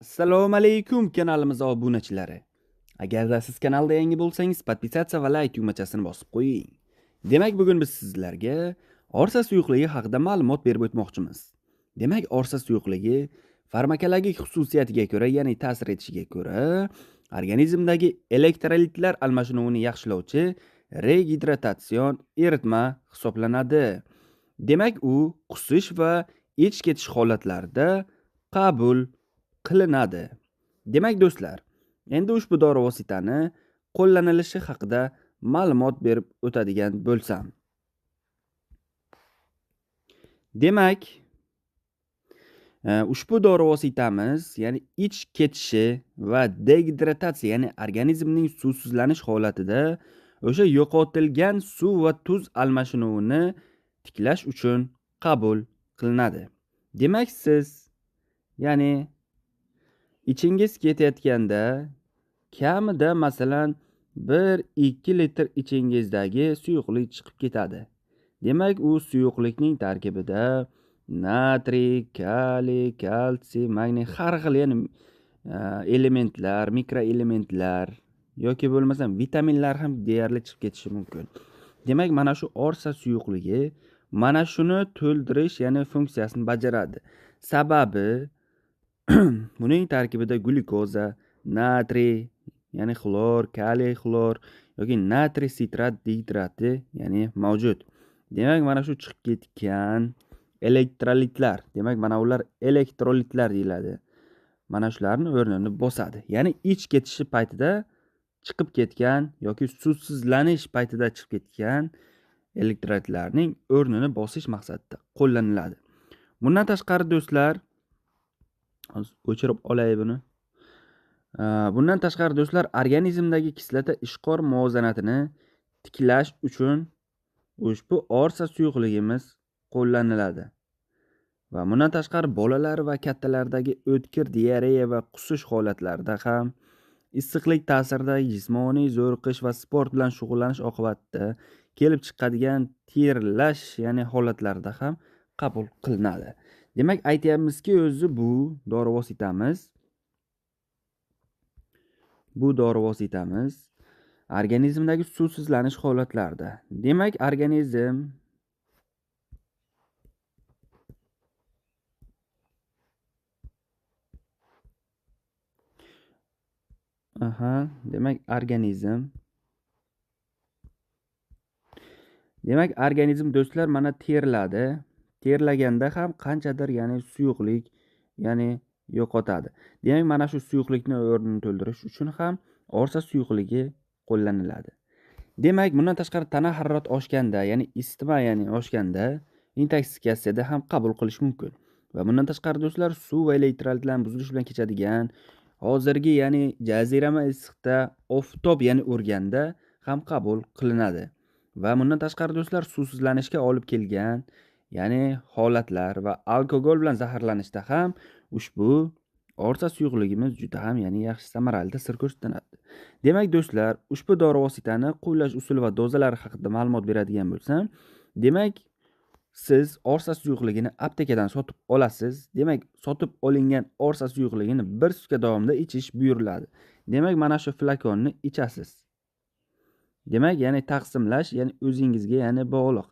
Assalomu alaykum kanalimiz obunachilari. Agarda siz kanalda yangi bo'lsangiz, podpisatsiya va like tugmachasini bosib qo'ying. Demak, bugun biz sizlarga orsa suyuqligi haqida ma'lumot berib o'tmoqchimiz. Demak, orsa suyuqligi farmakologik xususiyatiga ko'ra, ya'ni ta'sir etishiga ko'ra, organizmdagi elektrolitlar almashinuvini yaxshilovchi regidratatsion eritma hisoblanadi. Demak, u qusish va ich ketish holatlarida qabul qilinadi. Demak do'stlar, endi ushbu dori vositani qo'llanilishi haqida ma'lumot berib o'tadigan bo'lsam. Demak, ushbu dori vositamiz, ya'ni ich ketishi va degidratatsiya, ya'ni organizmning suvsizlanish holatida o'sha yo'qotilgan suv va tuz almashinuvini tiklash uchun qabul qilinadi. Demak, siz ya'ni ichingiz ketayotganda kamida masalan 1-2 litr ichingizdagi suyuqlik chiqib ketadi. Demak, u suyuqlikning tarkibida natriy, kaliy, kalsiy, magniy har xil ya'ni elementlar, mikroelementlar yoki bo'lmasam vitaminlar ham deyarli chiqib ketishi mumkin. Demak, mana shu orsa suyuqligi mana shuni to'ldirish, ya'ni funksiyasini bajaradi. Sababi buning tarkibida glyukoza, natriy, ya'ni xlor, kaliy xlor yoki natriy sitrat dehidrati, ya'ni mavjud. Demak, mana shu chiqib ketgan elektrolitlar, demak mana ular elektrolitlar deyiladi. Mana shularni o'rnini bosadi. Ya'ni ich ketishi paytida chiqib ketgan yoki suvsizlanish paytida chiqib ketgan elektrolitlarning o'rnini bosish maqsadida qo'llaniladi. Bundan tashqari do'stlar, o'chirib olay buni. Bundan tashqari do'stlar, organizmdagi kislota ishqor muvozanatini tiklash uchun ushbu orsa suyuqligimiz qo'llaniladi. Va bundan tashqari bolalar va kattalardagi o'tkir diareya va qusish holatlarida ham, issiqlik ta'sirida jismoniy zo'riqish va sport bilan shug'ullanish oqibatida kelib chiqadigan terlash, ya'ni holatlarda ham qabul qilinadi. Demak, aytayapmizki, o'zi bu dori vositamiz organizmdagi suvsizlanish holatlarida. Demak, organizm organizm do'stlar mana teriladi. Terlaganda ham qanchadir ya'ni suyuqlik ya'ni yo'qotadi. Demak, mana shu suyuqlikni o'rnini to'ldirish uchun ham orsa suyuqligi qo'llaniladi. Demak, bundan tashqari tana harorati oshganda, ya'ni isitma ya'ni oshganda intoksikatsiyada ham qabul qilish mumkin. Va bundan tashqari do'stlar, suv va elektrolitlarning buzilishi bilan kechadigan hozirgi ya'ni jazirama issiqda oftob ya'ni urganda ham qabul qilinadi. Va bundan tashqari do'stlar, suvsizlanishga olib kelgan ya'ni holatlar va alkogol bilan zaharlanishda ham ushbu orsa suyuqligimiz juda ham ya'ni yaxshi samarali ta'sir ko'rsatadi. Demak do'stlar, ushbu dori vositani qo'llash usuli va dozalari haqida ma'lumot beradigan bo'lsam, demak, siz orsa suyuqligini aptekadan sotib olasiz. Demak, sotib olingan orsa suyuqligini 1 sutka davomida ichish buyuriladi. Demak, mana shu flakonni ichasiz. Demak, ya'ni taqsimlash, ya'ni o'zingizga ya'ni bog'liq.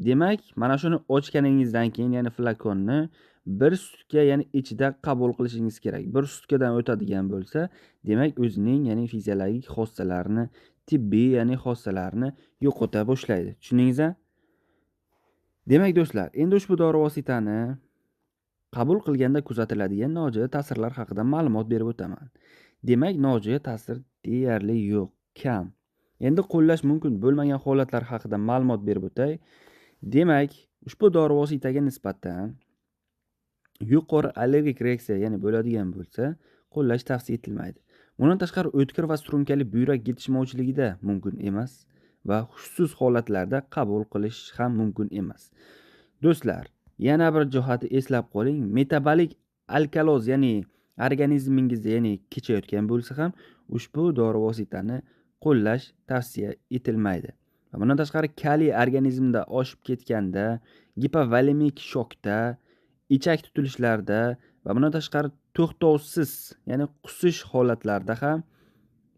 Demak, mana shuni ochganingizdan keyin, ya'ni flakonni 1 sutka ya'ni ichida qabul qilishingiz kerak. 1 sutkadan o'tadigan bo'lsa, demak, o'zining ya'ni fiziologik xossalarini, tibbiy ya'ni xossalarini yo'qota boshlaydi. Tushundingizmi? Demak do'stlar, endi ushbu dori vositani qabul qilganda kuzatiladigan nojo'ya ta'sirlar haqida ma'lumot berib o'taman. Demak, nojo'ya ta'sir deyarli yo'q, kam. Endi qo'llash mumkin bo'lmagan holatlar haqida ma'lumot berib o'tay. Demak, ushbu dori vositaga nisbatan yuqori allergik reaksiya ya'ni bo'ladigan bo'lsa, qo'llash tavsiya etilmaydi. Bundan tashqari o'tkir va surunkali buyrak yetishmovchiligida mumkin emas va xushsiz holatlarda qabul qilish ham mumkin emas. Do'stlar, yana bir jihati eslab qoling, metabolik alkaloz ya'ni organizmingizda ya'ni kechayotgan bo'lsa ham ushbu dori vositani qo'llash tavsiya etilmaydi. Va bundan tashqari kaliy organizmda oshib ketganda, gipovolemik shokda, ichak tutilishlarda va bundan tashqari to'xtovsiz, ya'ni qusish holatlarida ham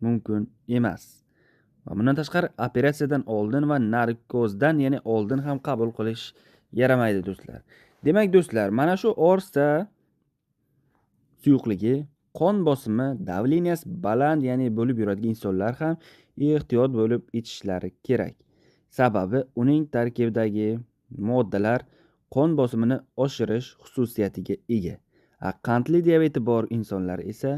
mumkin emas. Va bundan tashqari operatsiyadan oldin va narkozdan, ya'ni oldin ham qabul qilish yaramaydi do'stlar. Demak do'stlar, mana shu orsa suyuqligi, qon bosimi, davleniyasi baland, ya'ni bo'lib yuradigan insonlar ham ehtiyot bo'lib ichishlari kerak. Sababi uning tarkibidagi moddalar qon bosimini oshirish xususiyatiga ega. Qandli diabeti bor insonlar esa,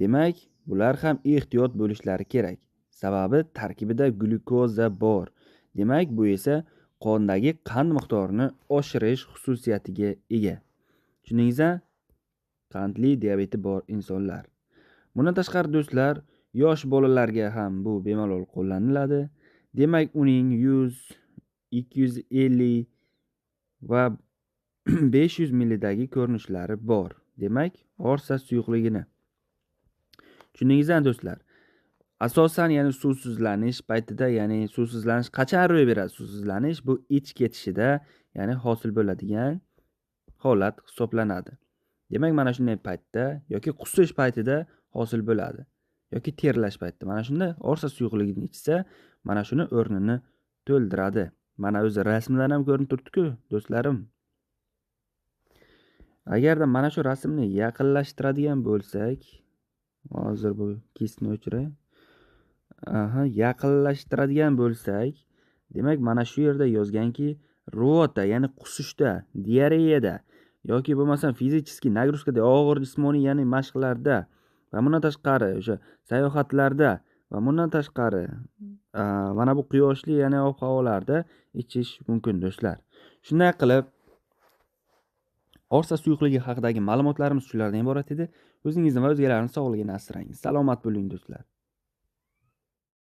demak, bular ham ehtiyot bo'lishlari kerak. Sababi tarkibida glyukoza bor. Demak, bu esa qondagi qand miqdorini oshirish xususiyatiga ega. Tushundingizmi? Qandli diabeti bor insonlar. Bundan tashqari do'stlar, yosh bolalarga ham bu bemalol qo'llaniladi. Demak, uning 100, 250 va 500 millidagi ko'rinishlari bor. Demak, orsa suyuqligini. Tushundingizmi do'stlar? Asosan, ya'ni suvsizlanish paytida, ya'ni suvsizlanish qachon ro'y beradi? Suvsizlanish bu ich ketishida, ya'ni hosil bo'ladigan holat hisoblanadi. Demak, mana shunday paytda yoki qusish paytida hosil bo'ladi. Yoki terlash paytida. Mana shunda orsa suyuqligini ichsa, mana shuni o'rnini to'ldiradi. Mana o'zi rasmdan ham ko'rinib turibdi-ku, do'stlarim. Agarda mana shu rasmni yaqinlashtiradigan bo'lsak, hozir bu kesni o'chiray. Yaqinlashtiradigan bo'lsak, demak, mana shu yerda yozganki, rvota, ya'ni qusishda, diareyada yoki bo'lmasa fizический nagruzkada, og'ir jismoniy, ya'ni mashqlarda va bundan tashqari o'sha sayohatlarda va bundan tashqari mana bu quyoshli, ya'ni ob-havolarda ichish mumkin do'stlar. Shunday qilib, orsa suyuqligi haqidagi ma'lumotlarimiz shulardan iborat edi. O'zingizni va o'zgalarning sog'lig'ini asrang. Salomat bo'ling do'stlar.